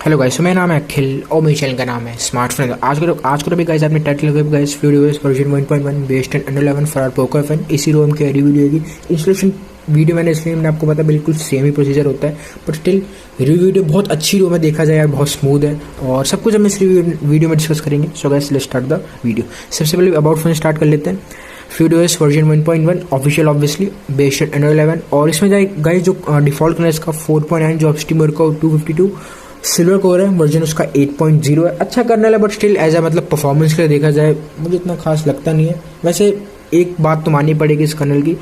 Hello guys, मेरा नाम है अखिल और मेरे चैनल का नाम है स्मार्टफोन। आज को भी गाइस आपने टाइटल लगे guys FluidOS version 1.1 based on Android 11 for Poco एफएन इसी रोम की रिव्यू की इंस्टॉलेशन वीडियो मैंने इसलिए मैंने आपको पता बिल्कुल सेम ही प्रोसीजर होता है, बट स्टिल रिव्यू वीडियो बहुत अच्छी रोम है, देखा जाए यार बहुत स्मूथ है और सब कुछ हम इस वीडियो में डिस्कस करेंगे। So guys let's start the video. सबसे पहले अबाउट फोन स्टार्ट कर लेते हैं। FluidOS version 1.1 official obviously based on Android 11 और इसमें गाइस जो डिफॉल्ट कलर इसका 4.9 जो एक्सट्रीम को 252 सिल्वर कोर है, वर्जन उसका 8.0 है। अच्छा कर्नल है बट स्टिल एज मतलब परफॉर्मेंस के लिए देखा जाए मुझे इतना खास लगता नहीं है। वैसे एक बात तो माननी पड़ेगी इस कर्नल की,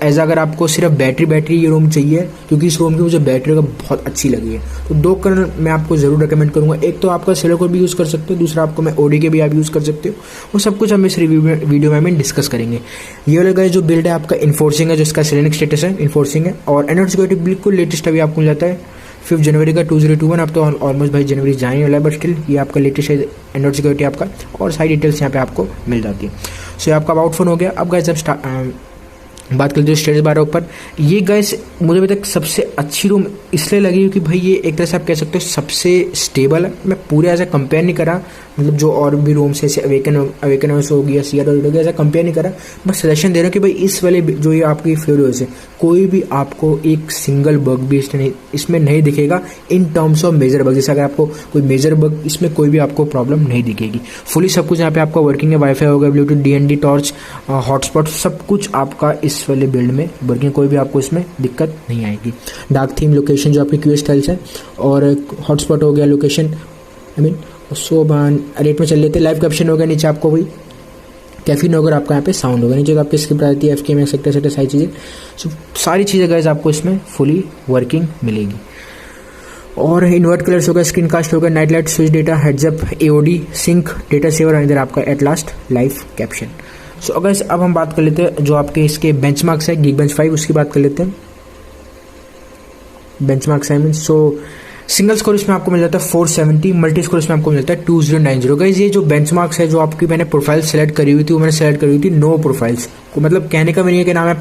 एज अगर आपको सिर्फ बैटरी ये रोम चाहिए, क्योंकि इस रोम की मुझे बैटरी का बहुत अच्छी लगी है, तो दो कर्नल मैं आपको जरूर रिकमेंड करूंगा। एक तो आपका सिल्वर कोर भी यूज़ कर सकते हो, दूसरा आपको मैं ओडी के भी आप यूज़ कर सकते हो। वो सब कुछ हम इस वीडियो में हम डिस्कस करेंगे। ये वाला गाइस जो बिल्ड है आपका इन्फोर्सिंग है, जो इसका सिलेनिक स्टेटस है इन्फोर्सिंग है और एंड्रॉइड सिक्योरिटी बिल्कुल लेटेस्ट अभी आपको मिल जाता है 5 जनवरी का 2021। अब तो ऑलमोस्ट भाई जनवरी जाने वाला है, बट स्टिल ये आपका लेटेस्ट है एंड्रॉइड सिक्योरिटी आपका और सारी डिटेल्स यहाँ पे आपको मिल जाती है। सो ये आपका अबाउट फोन हो गया। अब गाइस जब बात करते हैं स्टेटस बार ऊपर, ये गाइस मुझे अभी तक सबसे अच्छी रूम इसलिए लगी क्योंकि भाई ये एक तरह से आप कह सकते हो सबसे स्टेबल है। मैं पूरे ऐसा कंपेयर नहीं करा, मतलब जो और भी रूम से अवेकन हो गया सीआर हो गया, ऐसा कंपेयर नहीं करा, बस सजेशन दे रहा हूँ कि भाई इस वाले जो ये आपकी फेवरेट है कोई भी आपको एक सिंगल बग भी इसमें नहीं दिखेगा in terms of major bug. जैसे अगर आपको कोई मेजर बग इसमें कोई भी आपको प्रॉब्लम नहीं दिखेगी। फुली सब कुछ यहाँ पे आपका वर्किंग है, वाईफाई होगा, ब्लूटूथ, DND, टॉर्च, हॉटस्पॉट सब कुछ आपका इस वाले बिल्ड में वर्किंग, कोई भी आपको इसमें दिक्कत नहीं आएगी। डार्क थीम लोकेशन जो आपकी क्यू स्टाइल्स है और हॉटस्पॉट हो गया लोकेशन सो रेट में चल लेते। लाइव कैप्शन होगा नीचे आपको वही कैफीन होगा, आपका यहाँ पे साउंड होगा नीचे, तो आपकी स्क्रिप्ट आती है FKM एक्सेट्रा सारी चीज़ें। सो सारी चीज़ें गाइस आपको इसमें फुली वर्किंग मिलेगी। और इन्वर्ट कलर्स होगा, स्क्रीन कास्ट होगा, night light, switch data, heads up, AOD, sync, data saver और इधर आपका at last live caption. So अगर अब हम बात कर लेते हैं जो आपके इसके बेंचमार्क्स है Geekbench 5 उसकी बात कर लेते हैं। बेंचमार्क्स है मीन सो सिंगल स्कोर इसमें आपको मिल जाता है 470, मल्टी स्कोर इसमें आपको मिल जाता है 2090। गाइस ये जो बेंचमार्क्स है जो आपकी मैंने प्रोफाइल सेलेक्ट करी हुई थी वो मैंने सेलेक्ट करी हुई थी नो प्रोफाइल्स को, मतलब कहने का मेरी कि ना मैंने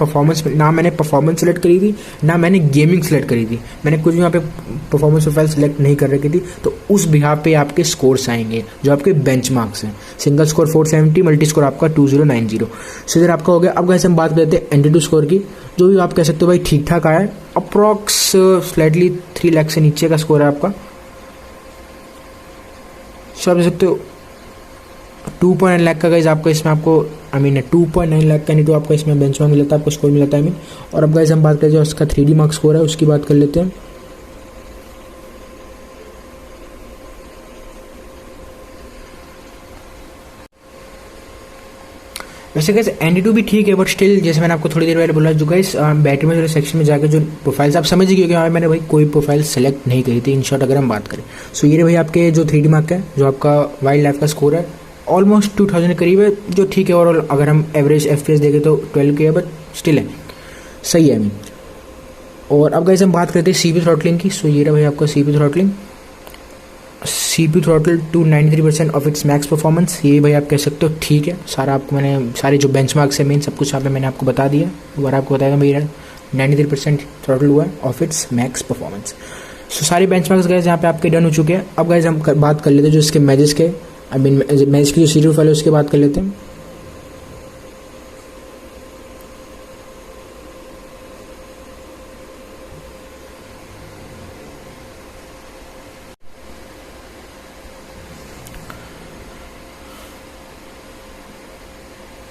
परफॉर्मेंस सेलेक्ट करी थी ना मैंने गेमिंग सेलेक्ट करी थी, मैंने कुछ भी यहाँ पे परफॉर्मेंस प्रोफाइल सेलेक्ट नहीं कर रखी थी, तो उस बिहार पे आपके स्कोर्स आएंगे जो आपके बेंचमार्क्स हैं। सिंगल स्कोर 470, मल्टी स्कोर आपका 2090। सो इधर आपका हो गया। अब गाइस हम बात करते हैं Antutu स्कोर की, जो भी आप कह सकते हो भाई ठीक ठाक आया है, अप्रॉक्स स्लाइटली 3 लाख से नीचे का स्कोर है आपका। सो आप देख सकते हो 2.9 लाख का गाइस आपका इसमें आपको 2.9 लाख का नहीं तो आपका इसमें बेंचमार्क मिल जाता है, आपको स्कोर मिल जाता है और अब गाइस हम बात करते हैं उसका 3D मार्क स्कोर है उसकी बात कर लेते हैं। वैसे गाइस Antutu भी ठीक है बट स्टिल जैसे मैंने आपको थोड़ी देर पहले बोला जो गाइस बैटरी में सेक्शन में जाकर जो प्रोफाइल्स आप समझ गए कि मैंने भाई कोई प्रोफाइल सेलेक्ट नहीं करी थी इन शॉर्ट अगर हम बात करें। सो ये भाई आपके जो 3D मार्क है जो आपका वाइल्ड लाइफ का स्कोर है ऑलमोस्ट 2000 के करीब है, जो ठीक है। और अगर हम एवरेज FPS देखें तो 12 के है बट स्टिल है सही है। और अब गाइस हम बात करते हैं CPU थ्रॉटलिंग की। सो ये भाई आपका CPU throttle to 93% of its max performance. ये भाई आप कह सकते हो ठीक है। सारा आपको मैंने सारे जो बेंचमार्क्स है मेन सब कुछ यहाँ पे मैंने आपको बता दिया, दोबारा आपको बताया भैया 93% थ्रॉटल हुआ है ऑफ इट्स मैक्स परफॉर्मेंस। सो सारे बेंचमार्क्स गाइस यहाँ पे आपके डन हो चुके हैं। अब गाइस हम बात कर लेते हैं जो इसके मैजेस के मैच की जो सीरीज फाइल है उसकी बात कर लेते हैं।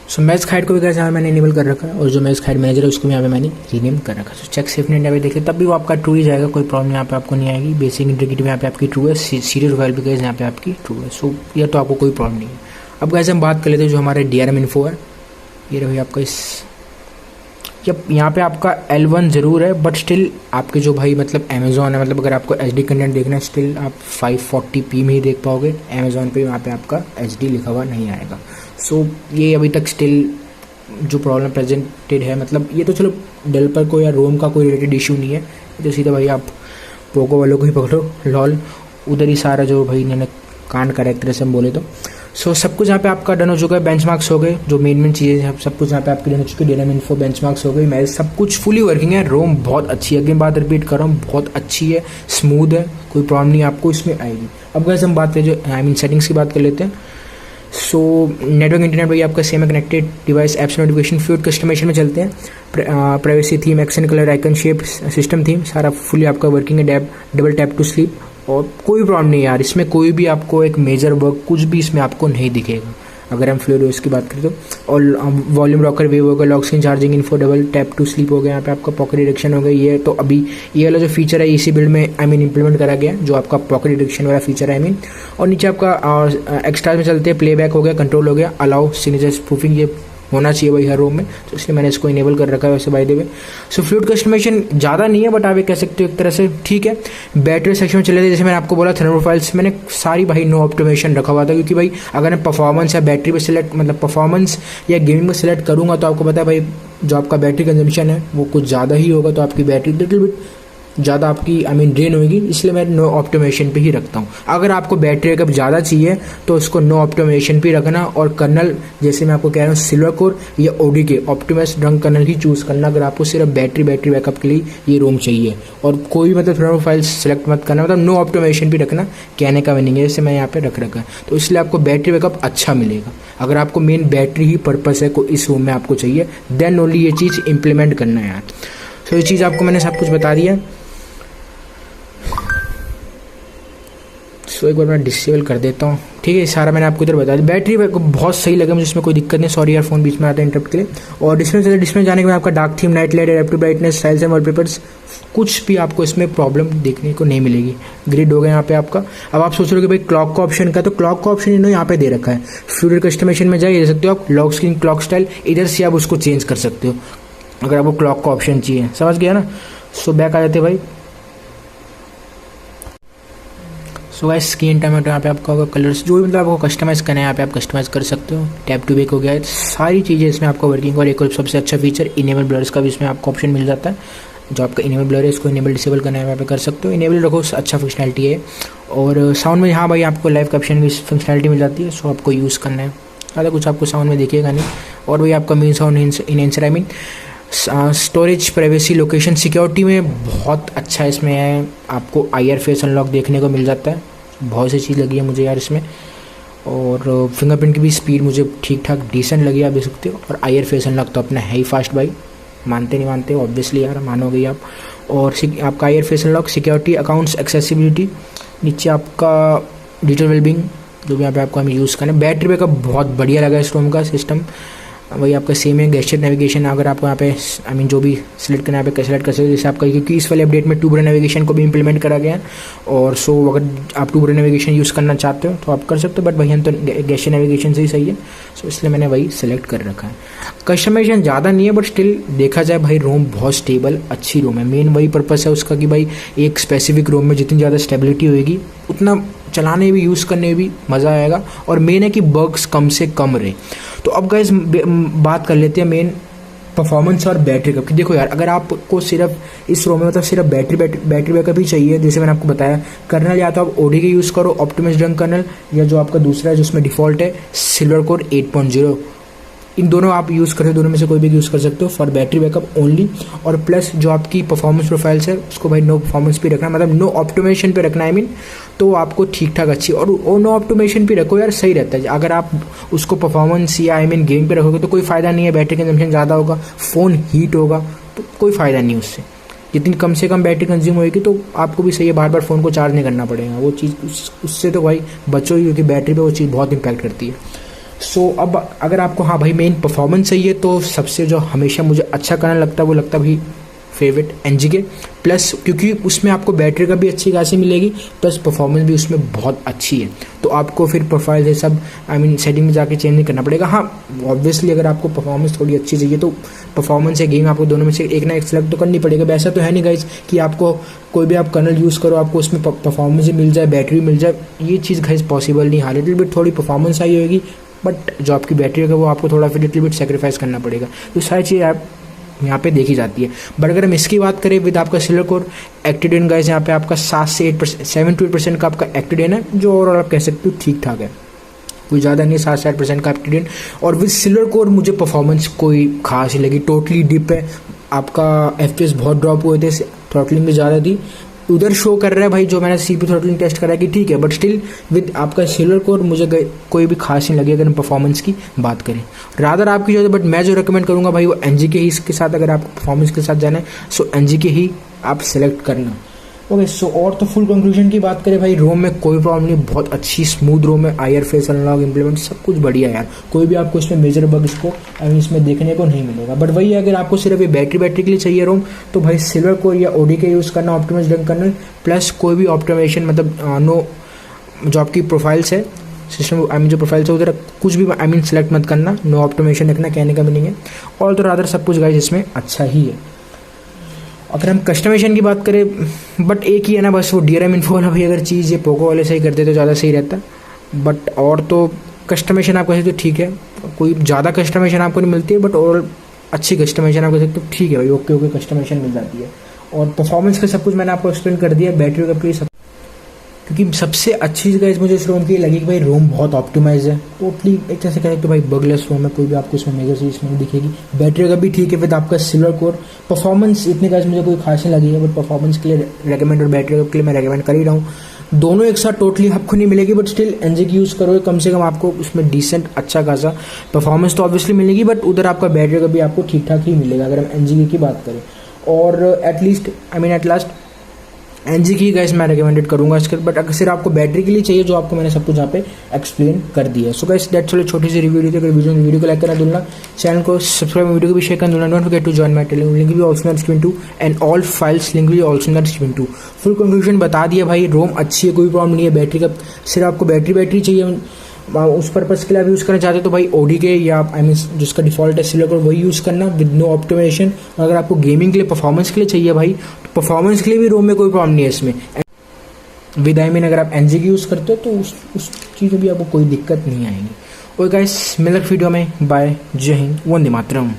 सो मैच हाइड को भी गाइस यहाँ मैंने इनेबल कर रखा है और जो मैच हाइड मैनेजर है उसको भी यहाँ पे मैंने रीनेम कर रखा है। सो चेक सेफ नेट यहाँ पे देखिए तब भी वो आपका ट्रू ही जाएगा, कोई प्रॉब्लम यहाँ पे आपको नहीं आएगी। बेसिक इंटीग्रिटी यहाँ पे आपकी ट्रू है, सीरियल फाइल भी गाइस यहाँ पे आपकी ट्रू है। सो ये तो आपको कोई प्रॉब्लम नहीं है। अब गाइस हम बात कर लेते हैं जो हमारे DRM इन्फो है, ये रही आपका इस यहाँ पे आपका L1 ज़रूर है बट स्टिल आपके जो भाई मतलब अमेजोन है, मतलब अगर आपको HD कंटेंट देखना है स्टिल आप 540p में ही देख पाओगे। अमेजोन पे यहाँ पे आपका HD लिखा हुआ नहीं आएगा। सो ये अभी तक स्टिल जो प्रॉब्लम प्रेजेंटेड है, मतलब ये तो चलो डेवलपर को या रोम का कोई रिलेटेड इशू नहीं है, तो सीधा भाई आप पोको वालों को ही पकड़ो लॉल, उधर ही सारा जो भाई इन्होंने कांड करा एक तरह से हम बोले तो। सो सब कुछ यहाँ पे आपका डन हो चुका है, बेंचमार्क्स हो गए, जो मेन चीज़ें हैं सब कुछ यहाँ पे आपकी डन हो चुकी है, डेटा इन्फो बेंचमार्क्स हो गई, मैच सब कुछ फुली वर्किंग है। रोम बहुत अच्छी है, अगेन बात रिपीट कर रहा हूँ, बहुत अच्छी है, स्मूथ है, कोई प्रॉब्लम नहीं आपको इसमें आएगी। अब गाइस हम बात करें जो सेटिंग्स की बात कर लेते हैं। सो नेटवर्क इंटरनेट भाई आपका सेम है, connected device, apps notification, fluid customisation में चलते हैं, privacy theme, action colour, icon shape, system theme सारा फुली आपका वर्किंग है, डबल टैप टू स्लीप, और कोई प्रॉब्लम नहीं यार, इसमें कोई भी आपको एक मेजर वर्क कुछ भी इसमें आपको नहीं दिखेगा अगर हम फ्लूइड ओएस की बात करें तो। और वॉल्यूम रॉकर वेव हो गया, lock screen charging info, double tap to sleep हो गया, यहाँ पे आपका पॉकेट डिटेक्शन हो गया। ये तो अभी ये वाला जो फीचर है इसी बिल्ड में इम्प्लीमेंट करा गया, जो आपका पॉकेट डिटेक्शन वाला फीचर है और नीचे आपका एक्स्ट्रा में चलते हैं, प्लेबैक हो गया, कंट्रोल हो गया, अलाउ सिग्नेचर प्रूफिंग, ये होना चाहिए भाई हर रूम में, तो इसलिए मैंने इसको इनेबल कर रखा है वैसे by the way. So fluid customisation ज़्यादा नहीं है, बट आप ये कह सकते हो एक तरह से ठीक है। बैटरी सेक्शन में चले थे, जैसे मैंने आपको बोला थर्मल प्रोफाइल्स मैंने सारी भाई नो ऑप्टिमाइजेशन रखा हुआ था, क्योंकि भाई अगर मैं परफॉर्मेंस या बैटरी पे सिलेक्ट मतलब परफॉर्मेंस या गेमिंग में सिलेक्ट करूँगा तो आपको पता है भाई जो आपका बैटरी कंजम्पशन है वो कुछ ज़्यादा ही होगा, तो आपकी बैटरी लिटिल बिट ज़्यादा आपकी ड्रेन होगी, इसलिए मैं नो ऑप्टिमाइजेशन पे ही रखता हूँ। अगर आपको बैटरी बैकअप ज़्यादा चाहिए तो उसको नो ऑप्टिमाइजेशन पे रखना, और कर्नल जैसे मैं आपको कह रहा हूँ सिल्वर कोर या ओडी के ऑप्टिमाइज रंग कर्नल ही चूज़ करना अगर आपको सिर्फ बैटरी बैकअप के लिए ये रोम चाहिए, और कोई मतलब थर्मल फाइल सेलेक्ट मत करना, मतलब नो ऑप्टिमाइजेशन पे रखना, कहने का मीनिंग है जैसे मैं यहाँ पे रख रखा है, तो इसलिए आपको बैटरी बैकअप अच्छा मिलेगा। अगर आपको मेन बैटरी ही पर्पस है को इस रूम में आपको चाहिए, देन ओनली ये चीज़ इंप्लीमेंट करना है यार। तो ये चीज़ आपको मैंने सब कुछ बता दिया। सो एक बार मैं डिसेबल कर देता हूँ, ठीक है, सारा मैंने आपको इधर बता दिया। बैटरी को बहुत सही लगा मुझे, इसमें कोई दिक्कत नहीं, सॉरी यार फोन बीच में आता है इंटरप्ट के लिए। और डिस्प्ले जाने के बाद आपका dark theme, night light, adaptive brightness, styles and wallpapers, कुछ भी आपको इसमें प्रॉब्लम देखने को नहीं मिलेगी। ग्रिड हो गया यहाँ पे आपका। अब आप सोच रहे हो कि भाई क्लॉक का ऑप्शन का, तो क्लॉक का ऑप्शन इन्होंने यहाँ पे दे रखा है। फ्लूइड कस्टमाइजेशन में जाइए, दे सकते हो आप लॉक स्क्रीन क्लॉक स्टाइल, इधर से आप उसको चेंज कर सकते हो अगर आपको क्लॉक का ऑप्शन चाहिए, समझ गया ना। सो बैक आ जाते भाई। सो गाइस स्क्रीन टाइम यहाँ पे आपका होगा, कलर्स जो भी मतलब आपको कस्टमाइज़ करना है यहाँ पे आप कस्टमाइज़ कर सकते हो। टैप टू बेक हो गया है, सारी चीज़ें इसमें आपको वर्किंग। और एक और सबसे अच्छा फीचर इनेबल ब्लर्स का भी इसमें आपको ऑप्शन मिल जाता है, जो आपका इनेबल ब्लर है इसको इनेबल डिसेबल करना है यहाँ पे कर सकते हो। इनेबल रखो, अच्छा फंक्शनैलिटी है। और साउंड में हाँ भाई आपको लाइव कैप्शन की फंक्शनैलिटी मिल जाती है, सो आपको यूज़ करना है, ज़्यादा कुछ आपको साउंड में दिखेगा नहीं। और भाई आपका main sound enhancer, I mean storage, privacy, location, security में बहुत अच्छा इसमें है, आपको IR फेस अनलॉक देखने को मिल जाता है, बहुत सी चीज़ लगी है मुझे यार इसमें। और फिंगरप्रिंट की भी स्पीड मुझे ठीक ठाक डिसेंट लगी, आप देख सकते हो। और IR फेस अनलॉक तो अपना है ही फास्ट भाई, मानते नहीं मानते ऑब्वियसली यार, मानोगे ही आप। और आपका IR face unlock, security, accounts, accessibility, नीचे आपका डिजिटल वेलबिंग जो भी यहाँ पे आपको हमें यूज़ करना है। बैटरी बैकअप बहुत बढ़िया लगा इस रोम का सिस्टम, वही आपका सेम है। गेस्चर नेविगेशन अगर आपको यहाँ पे जो भी सिलेक्ट करना है यहाँ पे सेलेक्ट कर सकते हो, जैसे आपका, क्योंकि इस वाले अपडेट में टू बटन नेविगेशन को भी इंप्लीमेंट करा गया है। और सो अगर आप टू बटन नेविगेशन यूज़ करना चाहते हो तो आप कर सकते हो, बट भैया तो गेस्चर नेविगेशन से ही सही है, सो इसलिए मैंने वही सेलेक्ट कर रखा है। कस्टमाइजेशन ज़्यादा नहीं है, बट स्टिल देखा जाए भाई रोम बहुत स्टेबल अच्छी रोम है। मेन वही पर्पस है उसका कि भाई एक स्पेसिफिक रोम में जितनी ज़्यादा स्टेबिलिटी होगी उतना चलाने में भी यूज़ करने में भी मज़ा आएगा, और मेन है कि बग्स कम से कम रहे। तो अब गाइस बात कर लेते हैं मेन परफॉर्मेंस और बैटरी बैकअप की। देखो यार, अगर आपको सिर्फ इस रोम में मतलब सिर्फ बैटरी बैकअप ही चाहिए, जैसे मैंने आपको बताया, कर्नल या तो आप ओडी के यूज़ करो, ऑप्टिमाइज्ड रंग कर्नल, या जो आपका दूसरा है जो उसमें डिफ़ॉल्ट है सिल्वर कोर 8.0, इन दोनों आप यूज़ कर सकते हो, दोनों में से कोई भी यूज़ कर सकते हो फॉर बैटरी बैकअप ओनली। और प्लस जो आपकी परफॉर्मेंस प्रोफाइल्स है उसको भाई नो परफॉर्मेंस पे रखना, मतलब नो ऑप्टिमाइजेशन पे रखना, आई मीन, तो आपको ठीक ठाक अच्छी। और वो नो ऑप्टिमाइजेशन पे रखो यार, सही रहता है। अगर आप उसको परफॉर्मेंस या आई मीन गेम पे रखोगे तो कोई फ़ायदा नहीं है, बैटरी कंजम्पशन ज़्यादा होगा, फ़ोन हीट होगा, तो कोई फ़ायदा नहीं उससे। जितनी कम से कम बैटरी कंज्यूम होगी तो आपको भी सही है, बार बार फ़ोन को चार्ज नहीं करना पड़ेगा, वो चीज़ उससे तो भाई बचो ही, क्योंकि बैटरी पे वो चीज़ बहुत इंपैक्ट करती है। सो अब अगर आपको हाँ भाई मेन परफॉर्मेंस चाहिए, तो सबसे जो हमेशा मुझे अच्छा करना लगता है वो लगता है भाई फेवरेट NG के प्लस, क्योंकि उसमें आपको बैटरी का भी अच्छी खासी मिलेगी, प्लस परफॉर्मेंस भी उसमें बहुत अच्छी है। तो आपको फिर प्रोफाइल ये सब आई मीन सेटिंग में जाके चेंज नहीं करना पड़ेगा। हाँ ऑब्वियसली अगर आपको परफॉर्मेंस थोड़ी अच्छी चाहिए तो परफॉर्मेंस या गेम आपको दोनों में से एक ना एक सेलेक्ट तो करनी पड़ेगा। वैसा तो है नहीं गाइज कि आपको कोई भी आप कर्नल यूज़ करो आपको उसमें परफॉर्मेंस भी मिल जाए, बैटरी भी मिल जाए, ये चीज़ गाइज पॉसिबल नहीं। हाँ लिटिल बिट थोड़ी परफॉर्मेंस आई होगी, बट जो आपकी बैटरी है वो आपको थोड़ा फिर लिटिल बिट सेक्रीफाइस करना पड़ेगा। तो सारी चीज़ आप यहाँ पे देखी जाती है। बट अगर हम इसकी बात करें विद आपका सिल्वर कोर एक्टिडेन गाइज, यहाँ पे आपका 7 से 8% 7 to 8% का आपका एक्टिडेन है, जो ओवरऑल आप कह सकते हो ठीक ठाक है। कोई ज़्यादा नहीं, 7-8% का एप्टीट्यूड। और विद सिल्वर कोर मुझे परफॉर्मेंस कोई खास नहीं लगी, टोटली डिप है। आपका FPS बहुत ड्रॉप हुए थे, थ्रॉटलिंग भी ज़्यादा थी। उधर शो कर रहा है भाई जो मैंने CPU थ्रॉटलिंग टेस्ट करा कि ठीक है, बट स्टिल विद आपका सिल्वर कोर मुझे कोई भी खास नहीं लगी अगर हम परफॉर्मेंस की बात करें। रादर आपकी जो, बट मैं जो रिकमेंड करूँगा भाई वो NG के ही इसके साथ, अगर आपको परफॉर्मेंस के साथ जाना है सो NG के ही आप सेलेक्ट करना। ओके सो और तो फुल कंक्लूजन की बात करें भाई, रोम में कोई प्रॉब्लम नहीं, बहुत अच्छी स्मूथ रोम है, IR फेस अनलॉक इम्प्लीमेंट सब कुछ बढ़िया यार। कोई भी आपको इसमें मेजर बग इसको इसमें देखने को नहीं मिलेगा। बट वही अगर आपको सिर्फ ये बैटरी के लिए चाहिए रोम तो भाई सिल्वर कोर या ODK यूज़ करना, ऑप्टिमाइज रन करना, प्लस कोई भी ऑप्टिमाइजेशन मतलब नो जो आपकी प्रोफाइल्स है सिस्टम जो प्रोफाइल्स है उधर कुछ भी सेलेक्ट मत करना, नो ऑप्टिमाइजेशन रखना, कहने का मीनिंग है। और तो रादर सब कुछ गाइस इसमें अच्छा ही है। अगर हम कस्टमाइजेशन की बात करें बट एक ही है ना, बस वो DRM इन्फो वाला भाई अगर चीज़ ये पोको वाले से ही करते तो ज़्यादा सही रहता। बट और तो कस्टमाइजेशन आप कह सकते हो ठीक है, कोई ज़्यादा कस्टमाइजेशन आपको नहीं मिलती है, बट और अच्छी कस्टमाइजेशन आप कह सकते हो ठीक है भाई, ओके कस्टमाइजेशन मिल जाती है। और परफॉर्मेंस का सब कुछ मैंने आपको एक्सप्लेन कर दिया, बैटरी बैकअप की सब, क्योंकि सबसे अच्छी चीज़ गाइस मुझे इस रोम की लगी कि भाई रोम बहुत ऑप्टिमाइज है, टोटली एक तरह से कहें तो भाई बगलेस रोम है, कोई भी आपको इसमें मेजर चीज़ नहीं दिखेगी। बैटरी का भी ठीक है विद आपका सिल्वर कोर। परफॉर्मेंस इतनी गाइस मुझे कोई खास नहीं लगी है, बट परफॉर्मेंस के लिए रेकमेंड और बैटरी के लिए मैं रेकमेंड कर ही रहा हूँ। दोनों एक साथ टोटली आपको नहीं मिलेगी, बट स्टिल NG की यूज़ करोगे कम से कम आपको उसमें डिसेंट अच्छा खासा परफॉर्मेंस तो ऑब्वियसली मिलेगी, बट उधर आपका बैटरी का भी आपको ठीक ठाक ही मिलेगा अगर हम NG की बात करें। और एटलीस्ट एट लास्ट NG की गाइस मैं रिकमेंडेड करूंगा इसके, बट अगर सिर्फ आपको बैटरी के लिए चाहिए जो आपको मैंने सब कुछ यहाँ पे एक्सप्लेन कर दिया है। सो गाइस दैट्स ऑल, छोटी सी रिव्यू थी। अगर वीडियो को लाइक करना भूलना, चैनल को सब्सक्राइब, वीडियो को भी शेयर करना भूलना। Don't forget to join my Telegram, link भी also in the description too, and all files link भी also in the description too. Full conclusion बता दिया भाई, रोम अच्छी है, कोई प्रॉब्लम नहीं है। बैटरी का सिर्फ आपको बैटरी चाहिए, उस पर्पज़ के लिए आप यूज़ करना चाहते हो तो भाई ODK या जिसका डिफॉल्ट है सिल्वर कोर वही यूज़ करना विद नो ऑप्टिमाइजेशन। अगर आपको गेमिंग के लिए परफॉर्मेंस के लिए चाहिए भाई तो परफॉर्मेंस के लिए भी रोम में कोई प्रॉब्लम नहीं है इसमें। विद अगर आप NG की यूज़ करते हो तो उस चीज़ में भी आपको कोई दिक्कत नहीं आएगी। और गाइस मिलते वीडियो में, बाय, जय हिंद, वंदे मातरम।